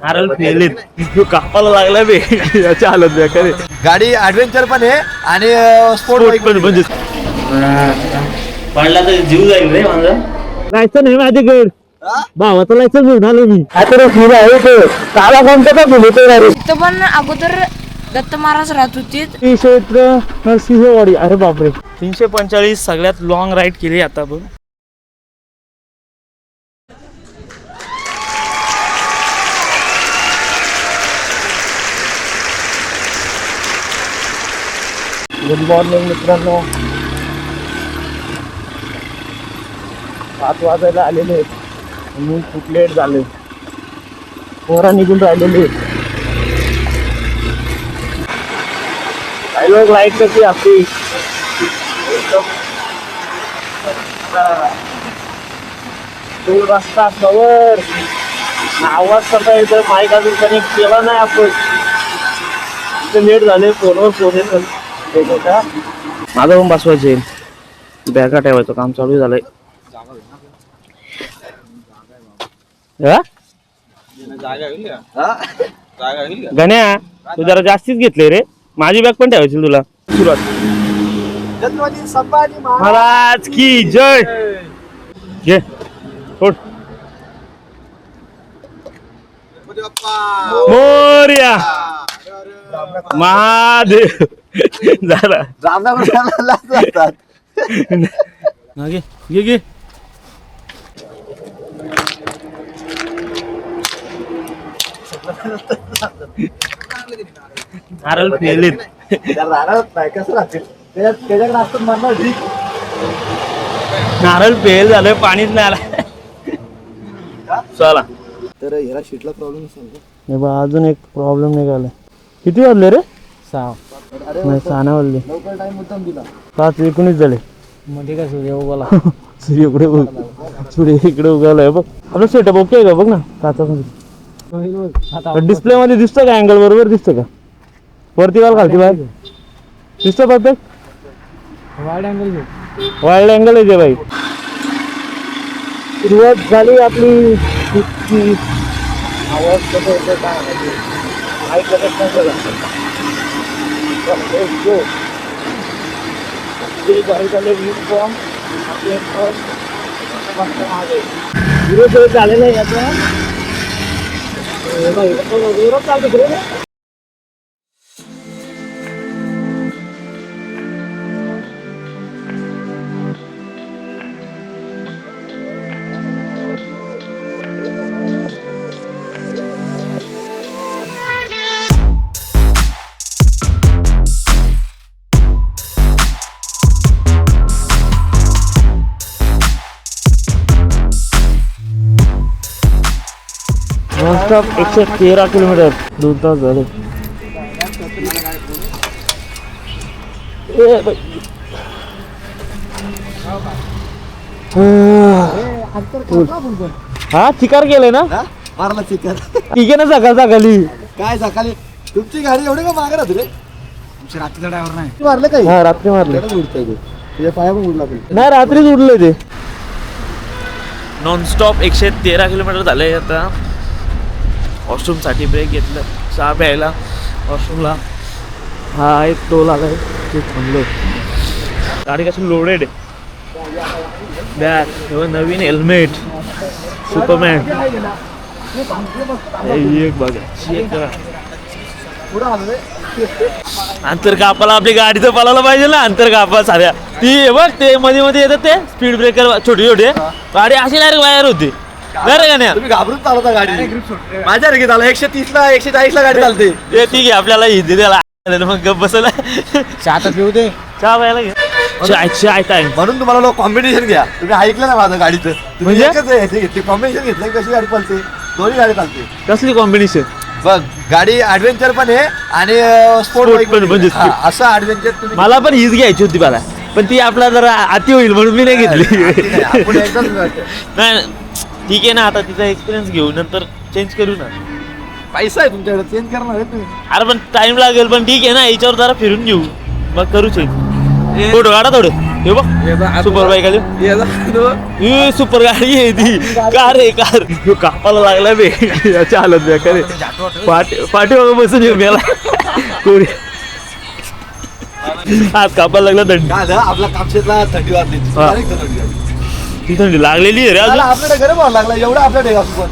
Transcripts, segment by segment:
नारळ फेलेत कापाला लागला बे याची हालत बेकार. गाडी ऍडव्हेंचर पण आहे आणि स्पोर्ट बाईक पण म्हणजे पडला तर जीव जाईल रे माझा. जायचं नाही माझ्याकडे भावाचं लायसन घेऊन आलो मी. आता फिर आहे ते काला कोणतं का बोलतो तिथं पण अगोदर दत्त महाराज राहत होते. श्री क्षेत्र नरसिंहवाडी. अरे बापरे 345 सगळ्यात लॉंग राईड केली आता बघ. गुड मॉर्निंग मित्रांनो. 7 वाजायला आलेले आहेत. मी खूप लेट झाले. पोरा निघून राहिलेले. काही लोक लाईट कशी असते रस्ता कवर आवाज करता येतो. माईक अजून कनेक्ट केला नाही आपण. लेट झाले. फोनवर फोन येतो. माझा पण बसवायचे बॅगा ठेवायचं काम चालू झालंय. गण्या तू जरा जास्तीच घेतले रे. माझी बॅग पण ठेवायची तुला. सुरुवात महाराज की जय. घे सोड. मोरया महादेव. झाला घे घे घे. नारळ फेलेत. नारळ फेल झालं. पाणीच नाही आला. चला तर ह्याला शीटला प्रॉब्लेम असेल. अजून एक प्रॉब्लेम निघाला. किती वाजले रे? 6 नाही वाजले. लवकर टाइम मुद्दाम दिला. 5:19 झाले. मध्ये काय सूर्य उगवला. सूर्य इकडे उगवलाय बघ. आपलं सेटअप ओके आहे का बघ ना. काचा डिस्प्ले मध्ये दिसतं का? अँगल बरोबर दिसतं का? वरती वाल खालती बाहेर दिसतं परफेक्ट. वाईड अँगल आहे भाई. सुरुवात झाली आपली. आवाज कसं होतं काय माहिती. झालेलं आहे याचा. Nonstop 113 kilometre. 2 तास झाले. हा चिकार केलंय ना. मारला चिकन. ठीक आहे ना. सकाळी काय सकाळी तुमची गाडी एवढी का मागे राहते रे? रात्रीचा ड्रायव्हर नाही मारलं काय? हा रात्री मारले. उडतंय तुझ्या पाया पण उडला. नाही रात्रीच उडलंय ते. नॉनस्टॉप 113 किलोमीटर झाले. आता वॉशरूमसाठी ब्रेक घेतलं. चहा प्यायला वॉशरूमला. हा एक टोल आलाय ते थांबलो. गाडी कशी लोडेड आहे. बॅग नवीन हेल्मेट सुपरमॅन. एक बघा चेक करा. अंतर कापाला आपली गाडी तर पळायला पाहिजे ना. अंतर कापा साध्या ती बघ ते मध्ये मध्ये येतात ते स्पीड ब्रेकर छोटे छोटे. गाडी अशी डायरेक्ट वायर होती. तुम्ही घाबरून चालवता गाडी. माझ्या रे झाला 130 ला 140 ला गाडी चालते. ते ठीक आहे आपल्याला हिंदी द्यायला मग गप बसला. चहा तर पिऊ दे. चहा प्यायला घे. चाय टाइम म्हणून तुम्हाला लोक कॉम्बिनेशन घ्या. तुम्ही ऐकलं ना माझं गाडीचं. म्हणजे कॉम्बिनेशन घेतलं कशी गाडी चालते. दोन्ही गाडी चालते. कसली कॉम्बिनेशन बघ. गाडी ऍडव्हेंचर पण आहे आणि स्पोर्ट बाईक पण. म्हणजे असं ऍडव्हेंचर मला पण हीच घ्यायची होती मला. पण ती आपला जरा अति होईल म्हणून मी नाही घेतली. नाही ठीक आहे ना. आता तिचा एक्सपिरियन्स घेऊ नंतर चेंज करू ना. पैसा आहे तुमच्याकडे चेंज करणार आहे तुम्ही. अरे पण टाइम लागेल. पण ठीक आहे ना. याच्यावर जरा फिरून घेऊ मग करू चेंज. फोटो काढा थोडं हे बघ सुपर बाईक आली सुपर गाडी आहे ती कार आहे कार कापाला लागला बे याची हालत बेकार आहे पाठी बघा बसून येऊ गेला कोणी हात कापायला लागला थंडी आपला कापशेतला थंडी वाजली ती थंडी लागलेली आहे रे अजून आपल्याकडे गरम व्हायला लागला एवढा आपल्या ढेगासोबत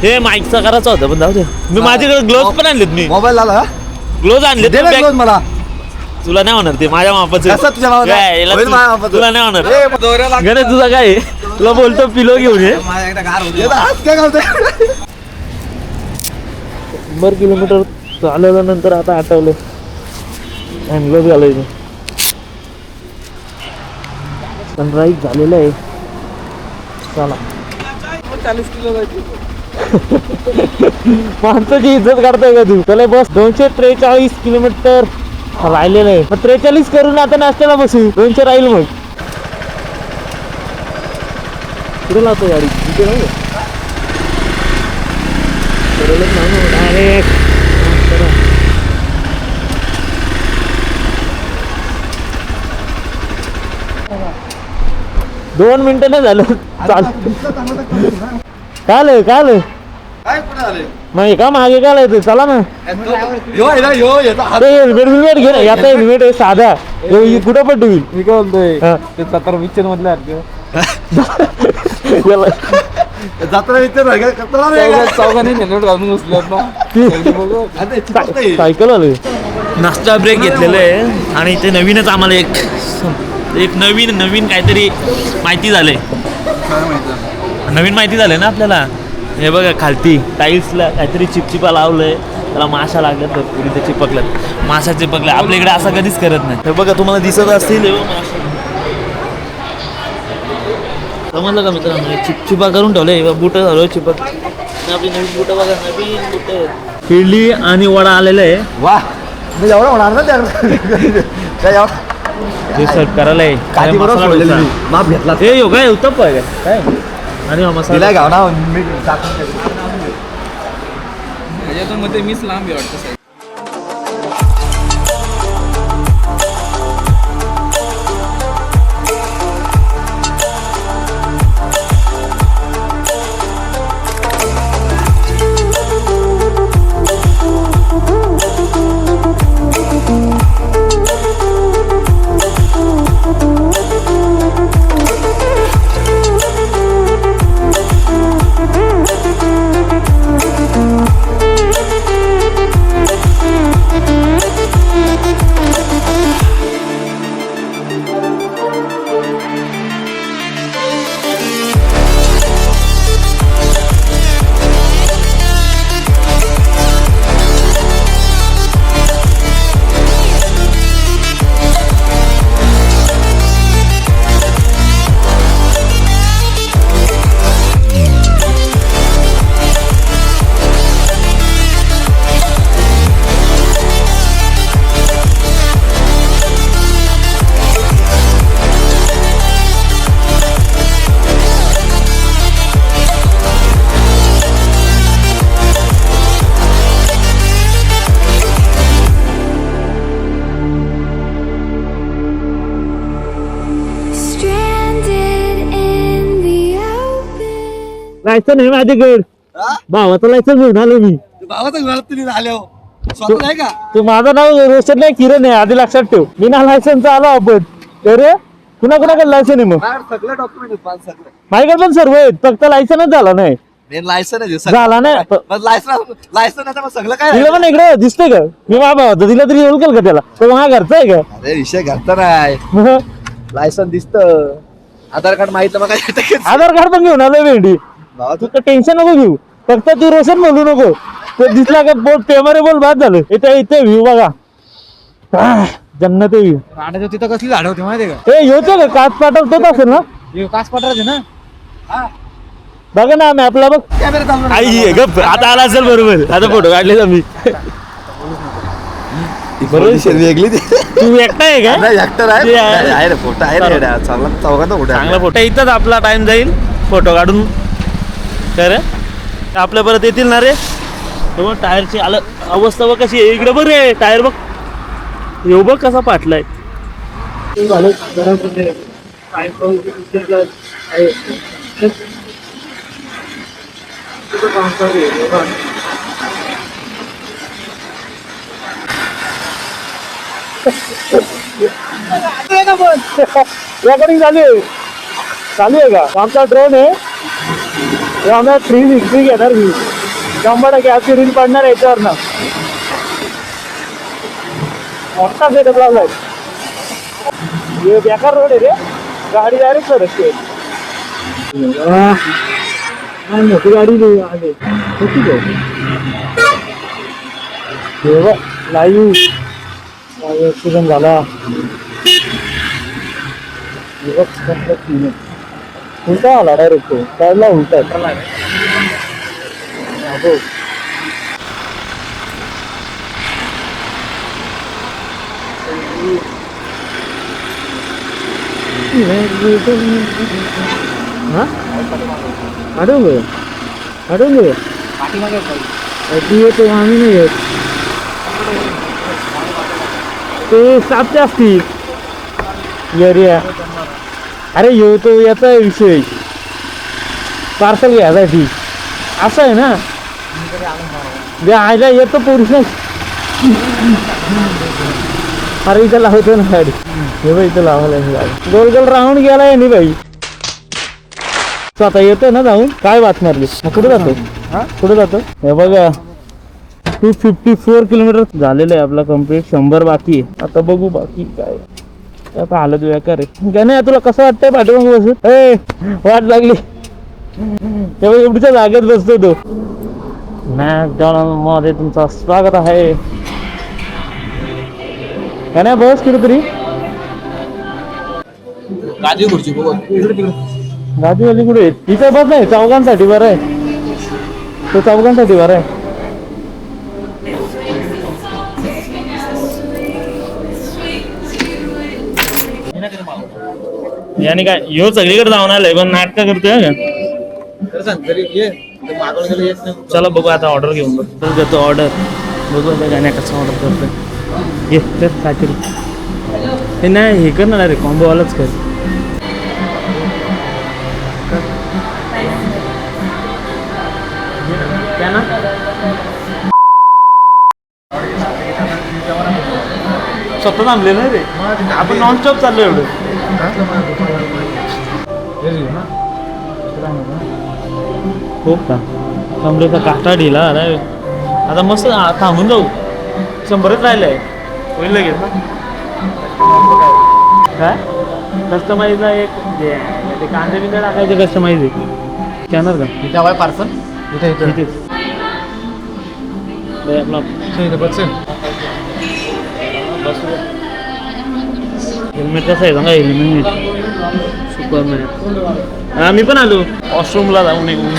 हे माईकचा करायचा होता पण जाऊ दे मी माझ्याकडे ग्लोव्ह पण आणलेत मी मोबाईल आला ग्लोव्ह आणले दे ना close मला तुला नाही होणार ते माझ्या मापाचं कसं तुझ्या मापाचं? काय, याला होईल माझ्या मापाचं. तुला नाही होणार ए, गणेश तुझा काय आहे? तुला बोलतो पिलो घेऊन ये येतं, हात काय घालतोय 100 किलोमीटर चालवल्यानंतर आता आठवलं हँडग्लोव्ह घालायचं सनराईज झालेलं आहे चला 40 किलो माणसाची इज्जत काढताय का तू त्याला बस 243 किलोमीटर राहिलेलं आहे मग 43 करून आता नाश्त्याला बसू 200 राहील मग कुठे लावतो गाडी तिथे लावू डायरेक्ट 2 मिनिटं नाही झालं चाल काय काय कुठे आले नाही का मागे काय येते चला ना अरे हेल्मेट घे ना आता हेल्मेट आहे साधा कुठं पण होईल मी काय बोलतोय ते 17 पिक्चर मधले जत्रा विचार चौघांनी हेल्मेट घालून बसल्यात ना सायकल आले नाश्ता ब्रेक घेतलेलं आहे आणि इथे नवीनच आम्हाला एक नवीन काहीतरी माहिती झालंय नवीन माहिती झालंय ना आपल्याला हे बघा खालती टाईल्सला काहीतरी चिपचिपा लावलंय त्याला माशा लागल्यात भरपूर इथे चिपकल्यात माशा चिपकल्या आपल्या इकडे असं कधीच करत नाही हे बघा तुम्हाला दिसत असतील हे बघा समजलं का मित्रांनो चिपचिपा करून ठेवलंय बुट झालं चिपक आपली नवीन बुट बघा नवीन बुट इडली आणि वडा आलेला आहे वा मी एवढं होणार ना त्या काय एवढं हे सर्व करायला आहे काठी बरोबर सोडलेली मी. माप घेतला हे यो काय उत्तप्पा आहे काय आणि हा मसाला तिला गाव ना मी टाकून मध्ये मीच लांब वाटतं लायसन आहे माझ्याकडे भावाचं लायसन घेऊन आलो मी भावाचा घरात तुम्ही आले हो स्वतः आहे का तू माझं नाव रोशन नाही किरण आहे आधी लक्षात ठेव मी ना लायसनचा आलो आपण अरे कुणाकडे लायसन आहे मग सगळे डॉक्युमेंट सगळे माझ्याकडे पण सर्व आहेत फक्त लायसनच झाला नाही मेन लायसन आहे झाला नाही लायसन आता मग सगळं काय तिला पण इकडे दिसतंय का मी बाबा होतो तिला तरी येऊन केलं का त्याला तो हा घरचा आहे का अरे विषय घरचा नाही मग लायसन दिसत आधार कार्ड माहिती मग काय आधार कार्ड पण घेऊन आलो भेंडी तू तर टेन्शन नको घेऊ फक्त तू रोशन बोलू नको ते दिसला का बोल पेमरेबल बाद झालं इथे इथे व्ह्यू बघा जन्नत व्ह्यू झाडाच्या तिथं कसली झाड होती माहिती का ए येतो का काच पाठवतोच असेल ना काच पठाराचे ना बघा ना मॅपला बघ कॅमेरा चालू आई गप आता आला असेल बरोबर आता फोटो काढले मी बरोबर वेगळी तू एकटा आहे का नाही ऍक्टर ते आहे. आहे रे फोटो आहे रे चांगला चौघांचा फोटो चांगला फोटो इथंच आपला टाइम जाईल फोटो काढून काय रे आपल्या परत येतील ना रे टायरचे आलं अवस्था बघ कशी आहे. इकडे बघ रे टायर बघ, येऊ बघ कसा पाटलाय. रेकॉर्डिंग चालू आहे का? आमचा ड्रोन आहे, आम्हाला फ्री घेणार मी 100% आपली रील पडणार याच्यावर ना. मोठा सेटअप लावलाय. बेकार रोड आहे रे, गाडी डायरेक्ट रस्ते. मोठी गाडी आली लाईव्ह ऍक्सिडेंट झाला. उलटा आला डायरेक्ट, तो त्याला उलटा अडवलं येतो आम्ही नाही येत. ते सापचे असतील एरिया. अरे येऊ तो याचा विषय, पार्सल घ्यायसाठी असं आहे ना. आयला येतो पुरुष. अरे इथं लावतो ना गाडी, हे बाई इथं लावायला गाडी. गोल गोल राहून गेलाय नाही बाई. आता येतोय ना जाऊन. काय बात मारली. कुठे जातो? कुठे जातो? हे बघा 254 किलोमीटर झालेलं आहे आपला कम्प्लीट. 100 बाकी आहे. आता बघू बाकी काय. आता हालत बेकार आहे. गण्या तुला कसं वाटतंय पाठीमागे बसून? ए वाट लागली तेव्हा एवढीच्या जागेत बसतो तो. मॅकडॉनल्ड मध्ये तुमचं स्वागत आहे. गण्या बस कुठेतरी. गादीवाली कुठे? इथे बस नाही, चौघांसाठी बरं आहे तो, चौघांसाठी बरं आहे. याने काय ह्यो सगळीकडे जाऊन आलाय पण नाटक करतोय का. चला बघू आता ऑर्डर घेऊन देतो. ऑर्डर बघू आता गाण्या कसं ऑर्डर करतोय. ये तर काहीतरी हे नाही, हे कर ना रे कॉम्बोवालाच कर. स्वतः थांबले ना रे आपण, नॉनस्टॉप चाललो एवढं. खूप का कमरेचा काटा ढिला अरे. आता मस्त थांबून जाऊ. 100च राहिलंय, होईल लगेच ना. काय कस्टमाइजला एक ते कांदे बिंदे टाकायचे कस्टमाइज आहे. स्कॅनर का इथे हवाय पार्सल. इथे इथे आपला हेल्मेट कसं आहे सांगा. Helmet Superman. हा मी पण आलो वॉशरूमला जाऊन येऊन.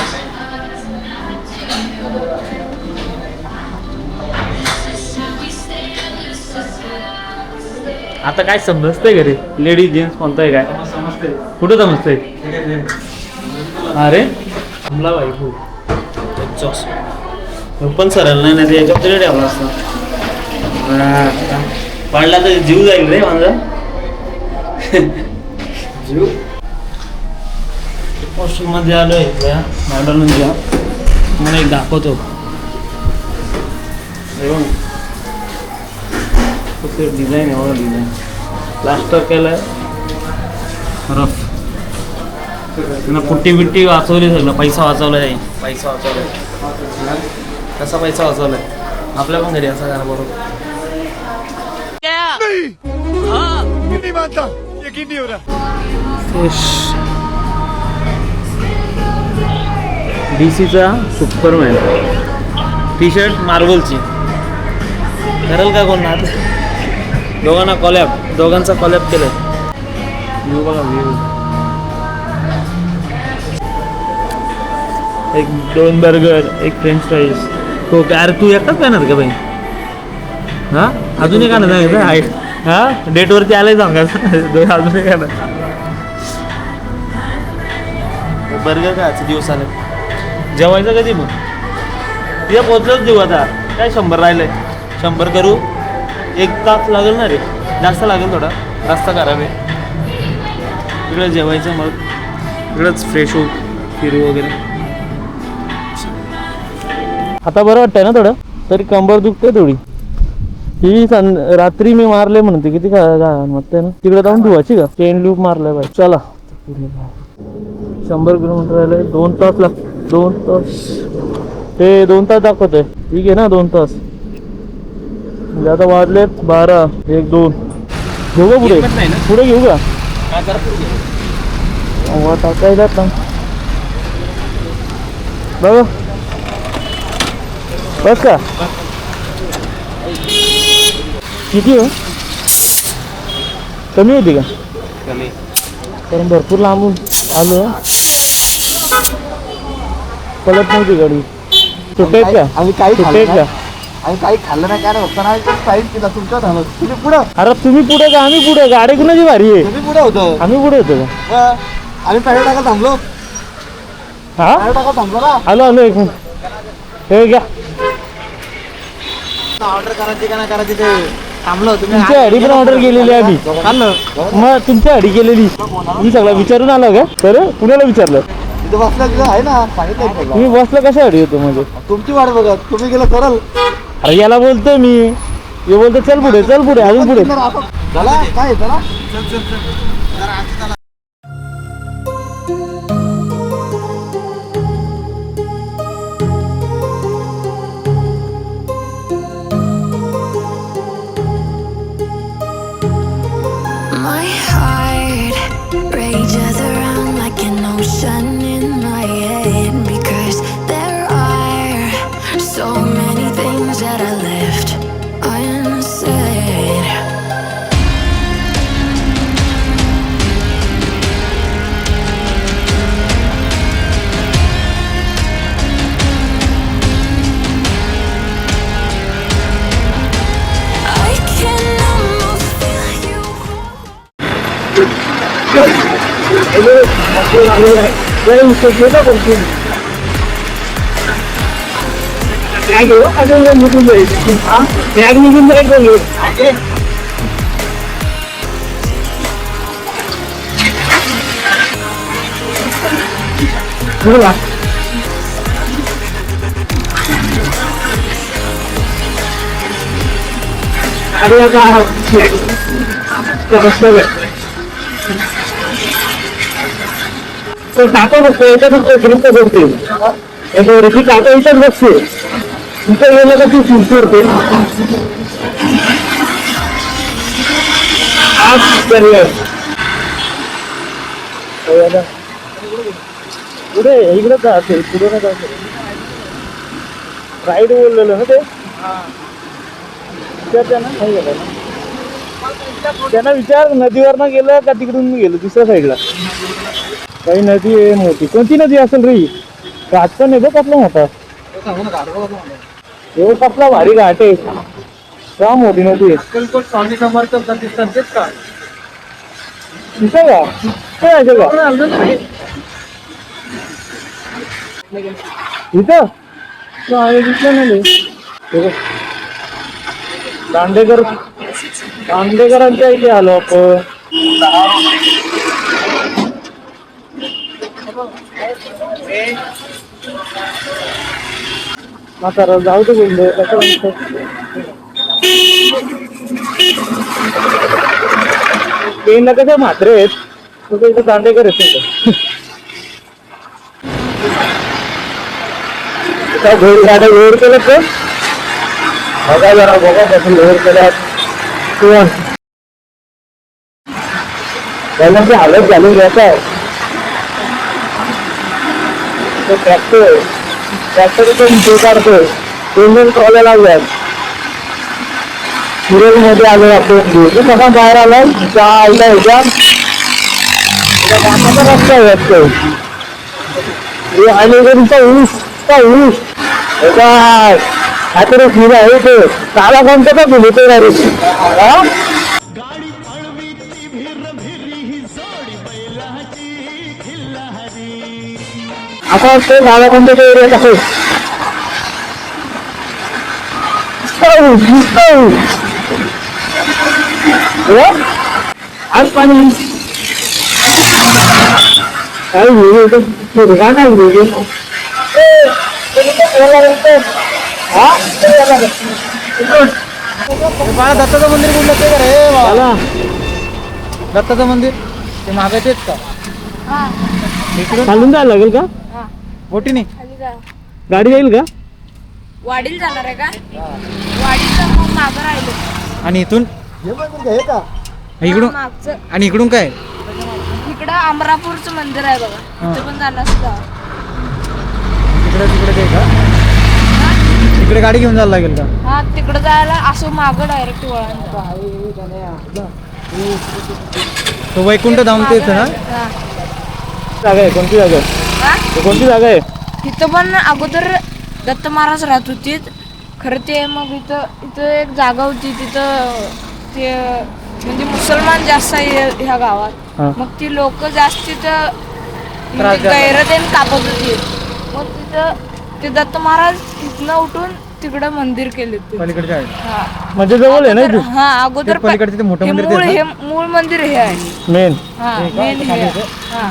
आता काय समजतंय घरी लेडीज जेंट्स कोणतं काय कुठं समजतंय. अरे हमला बाई हो पण सरळ नाही नाही याच्यावर तरी ठेवला असता. पडला तर जीव जाईल रे माझा. जीव वॉशरूम मध्ये आलोय इथल्या मॅकडॉनल्डच्या. मला एक दाखवतो. डिझाईन एवढा डिझाईन प्लास्टर केलंय रफ. त्यांना पुट्टी बिट्टी वाचवली सगळं. पैसा वाचवला जाईल. पैसा वाचवलाय. कसा पैसा वाचवलाय आपल्या पण घरी असा करा बरोबर. डीसीचा सुपरमॅन टी शर्ट मार्वलची करेल का कोण ना. दोघांना कॉलॅप, दोघांचा कॉलॅप केलाय. व्ह्यू बघा व्ह्यू. एक 2 बर्गर, एक फ्रेंच फ्राईज. हो अरे तू एकटाच येणार का बाई? हा अजून एक आणत आहे. हा डेटवरती आलंय सांगायचं. अजून एक आणत. बर्गर खायचे दिवस आले. जेवायचं कधी मग? तिथे पोचलोच देऊ आता. काय 100 राहिलंय. 100 करू. 1 तास लागेल ना रे, जास्त लागेल थोडा. रस्ता खराब आहे. इकडं जेवायचं मग इकडंच फ्रेश होऊ, फिरू वगैरे. आता बरं वाटतंय ना थोडं, तरी कंबर दुखते थोडी. ही रात्री मी मारले म्हणते किती म्हणते ना, तिकडे जाऊन धुवायची का, चेन लूप मारलाय बाई. चला 100 किलोमीटर राहिले. 2 तास 2 तास ते 2 तास दाखवतंय. ठीक आहे ना, 2 तास म्हणजे आता वाजलेत 12, 1, 2. घेऊ का पुढे, पुढे घेऊ का टाकायला ना बघा. बस का किती हो, कमी होती का? कमी, कारण भरपूर लांबून आलो. पलट नव्हती गाडी. सुट्टे आहेत का? आम्ही काही सुट्टे आहेत का? आम्ही काही खाल्लं नाही काय फक्त नाही साईड केला तुमच्या झालं. तुम्ही पुढं, अरे तुम्ही पुढे का आम्ही पुढे? गाडी कुणाची भारी आहे? तुम्ही पुढे होतो, आम्ही पुढे होतो का? आम्ही पेट्रोल टाका थांबलो. हा पेट्रोल टाका थांबलो ना. आलो 1 मिनिट. हे घ्या. ऑर्डर करायची का नाही करायची ते थांबलो. तुमची आयडी पण ऑर्डर केलेली आहे आम्ही. मग तुमची आयडी केलेली तुम्ही सगळं विचारून आलो का? तर कुणाला विचारलं? तिथे बसला तिथं आहे ना, सांगितलं. तुम्ही बसला कशासाठी होतो म्हणजे? तुमची वाट बघत तुम्ही गेलं सरळ. अरे याला बोलतोय मी, हे बोलतो चल पुढे चल पुढे अजून पुढे. चला काय चला. My heart rages around like an ocean in my head, because there are so many things that I left unsaid. I can almost feel you. तो टाका बघतो याच्यातच ग्रुप करते. ती काका इथंच बसते. तिथं गेलं का ती चिंचोडते. पुढे इकडे जाते, पुढे नाही जाते. राईड बोललेलं ना ते. त्यांना विचार नदीवर ना गेलं का तिकडून गेलो दुसऱ्या साईडला. काही नदी आहे मोठी. कोणती नदी असेल रे? घाट पण आहे बघ कसला मोठा. हो कसला भारी घाट आहे. का मोठी नदी आहे. स्वामी समर्थ प्रतिष्ठानचेच का तिथं का काय का इथं दिसलं नाही. दांडेकरांच्या इथे आलो आपण. म्हातारा जाऊ दे बोललो. ट्रेनला कसं म्हात्रे आहेत तसं इथं दांडेकर आहेत. घोड गाड्या घोड केलं तर बघा जरा बघा कसं घोड केल्यात किंवा त्यांना ती हालत घालून घ्यायचं आहे. तो ट्रॅक्टर काढतोय. 2 ट्रॉल्या लागल्यात. मध्ये आलो आपण. कसा बाहेर आलाय त्या आईला ह्याच्या रस्ता आहे. ऊस काय काहीतरी फिर आहे ते काला कोणतं का फिरतो गाडी. आता ते गावा कोणत्या एरियात आहे. आज पाणी काय मुलगा नाही मुलगी बाळा दत्ताचं मंदिर कुठलं ते का रे बाळा? आला दत्ताचं मंदिर ते मागे तेच का इकडून चालून जायला लागेल का बोटीने गाडी येईल का वाडील जाणार आहे का वाडीला मग मागं राहिलं आणि इथून हे मंदिर हे का इकडून मागचं आणि इकडून काय इकडं अमरापूरचं मंदिर आहे बघा तिथे पण जाणार सुद्धा तिकडे तिकडे ते का तिकडे गाडी घेऊन जायला लागेल का हा तिकडं जायला असं मागं डायरेक्ट वळण तो वैकुंठ धाम तेच ना हा. जागा आहे कोणती जागा आहे हा? तो कोणती जागा आहे तिथं पण अगोदर दत्त महाराज राहत होती खरं ते मग इथं एक जागा होती तिथं ते म्हणजे मुसलमान जास्त आहे ह्या हा. गावात मग ती लोक जास्त तिथं त्रास द्यायला. गैरतेन कापत होती मग तिथं ते दत्त महाराज इथनं उठून तिकडं मंदिर केले ते पलीकडच्या आहे हा म्हणजे जवळ आहे ना अगोदर- हा अगोदर ते पलीकडचं ते मोठं हे मंदिर मूळ तेच हे मूळ मंदिर हे आहे मेन हा हे का? मेन हे खाली आहे. आहे? हा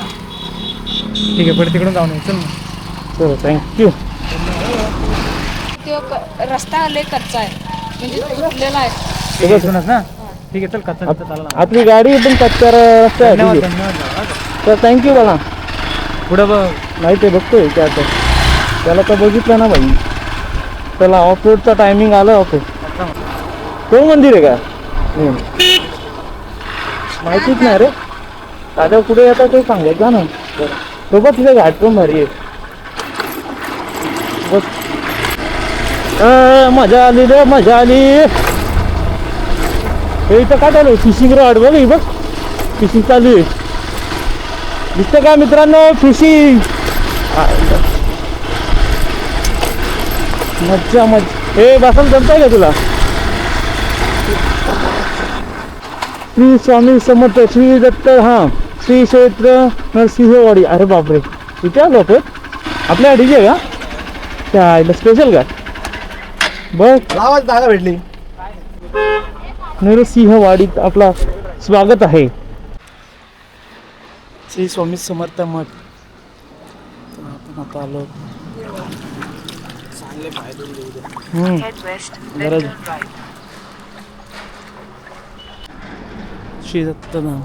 ठीक आहे पण तिकडून जाऊन येऊ चल मग. चलो थँक्यू ते रस्ता लय कच्चा आहे म्हणजे तुटलेला आहे इकडूनच ना ठीक आहे चल कच्चा चालला आपली गाडी पण कच्चा रस्ता आहे धन्यवाद ठीक आहे. धन्यवाद तर थँक्यू बाळा पुढं बघ नाही ते बघतोय त्या आता त्याला तर बघितलं ना भाई त्याला ऑफ रोडचा टायमिंग आलं ऑफ कोण मंदिर आहे का माहितीच नाही रे दादा कुठे येतात ते सांगत जा ना सोबत तिथे घाट पण भारी आहे बस मजा आली रे मजा आली हे इथं काय चालू फिशिंग रॉड बघ ही बघ फिशिंग चालू आहे दिसतं का मित्रांनो फिशिंग मज्जा मज्जा हे बसायला जमताय का तुला श्री स्वामी समर्थ श्री दत्त हा श्री क्षेत्र नरसिंहवाडी अरे बापरे इथे आलो आपण आपल्या गाडीची आहे का त्या स्पेशल का बघ लावाच जागा भेटली नरसिंहवाडीत आपला स्वागत आहे श्री स्वामी समर्थ मठ तर आपण आता आलो गरज श्री दत्तनाम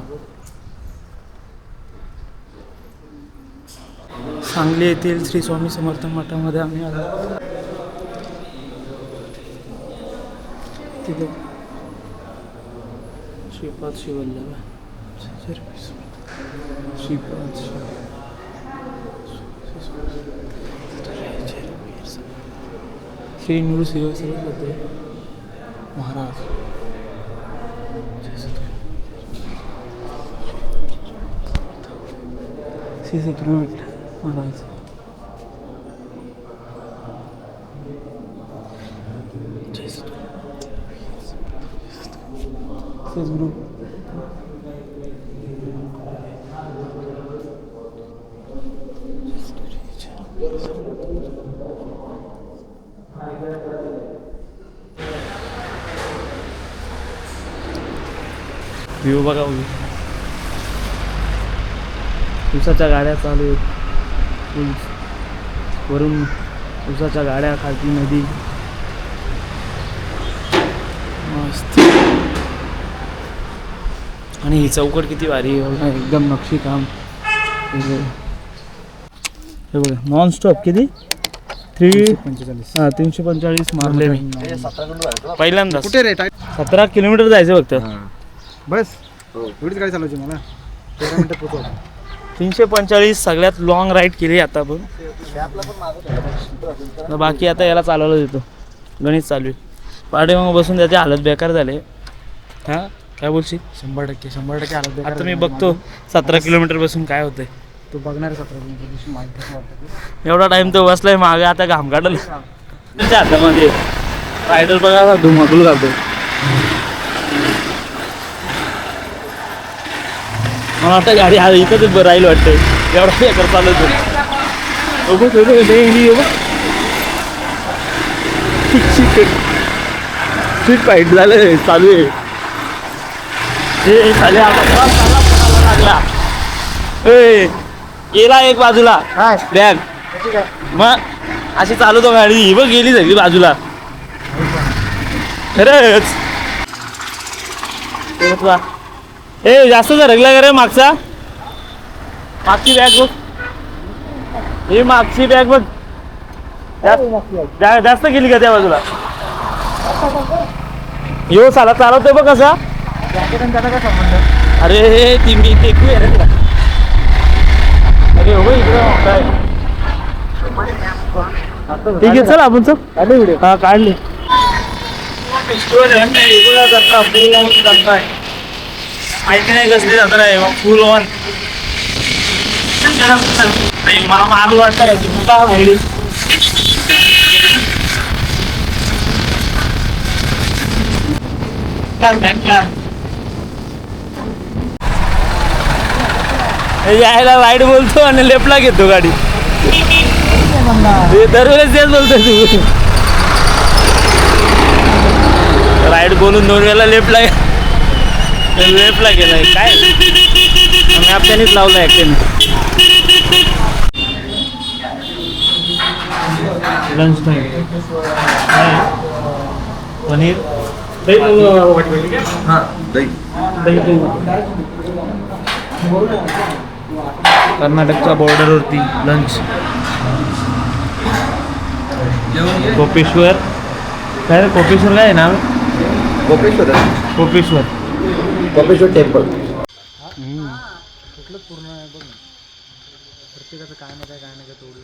सांगली येथील श्री स्वामी समर्थ मठामध्ये आम्ही आलो तिथे श्रीपाद शिवल्लभ श्रीपाद श्री नृसिंह सरस्वती महाराज श्री सद्गुरु विठ्ठल महाराज सद्गुरु व्ह्यू बघा उसाच्या गाड्या चालू आहेत वरून उसाच्या गाड्या खालती नदी मस्त आणि ही चौकट किती भारी आहे बघा एकदम नक्षी काम हे बघा नॉन स्टॉप किती 345 मारले मी पहिल्यांदा कुठे रे 17 किलोमीटर जायचं फक्त बस एवढीच गाडी चालवायची मला 13 मिनिटात पोहोचव 345 सगळ्यात लॉंग राईड केली आता पण बाकी आता याला चालवलं देतो गणित चालू आहे पाडे मग बसून त्याची हालत बेकार झाले हां काय बोलशील 100% आलं आता मी बघतो 17 किलोमीटर बसून काय होतंय तू बघणार 17 किलोमीटर माहिती वाटतं एवढा टाइम तो बसलाय मागे आता घाम काढलं त्याच्या हातामध्ये रायडर बघा धुमाकूल घालतो मला वाटतं गाडी हा इथंच राहील वाटतंय एवढा बेकार चालवतो स्ट्रीट फाईट झालं चालू आहे. हे चाले आता कोणाला लागला ए गेला एक बाजूला काय बॅग ठीक आहे. मग अशी चालवतो गाडी ही बघ गेली सगळी बाजूला खरंच. ए जास्त झरकला का रे मागचा मागची बॅग बघ ही मागची बॅग बघ जास्त गेली का त्या बाजूला यो चाला चालवतोय बघ कसा. जॅकेट आणि त्याचा काय संबंध? अरे ती मी टेकू आहे रे तुला. अरे हो इकडे काय ठीक आहे चल आपण चल काढले व्हिडिओ. हा काढले. माहिती नाही कसली जात नाही फुल ऑन मला मारू वाटतं तुला माहिती यायला वाईट बोलतो आणि लेफ्टला घेतो गाडी. दरवेळेस तेच बोलतो तू. राईट बोलून 2 वेळेला लेफ्टला गेलाय काय आम्ही आपल्यानेच लावलं ऍक्च्युअली. लंच टाईम पनीर हां दही कर्नाटकच्या बॉर्डरवरती लंच. कोपेश्वर काय रे कोपेश्वर काय आहे नाव कोपेश्वर टेम्पल. कुठलं पूर्ण आहे बघ ना. प्रत्येकाचं काय ना काय ना काय तोडलं.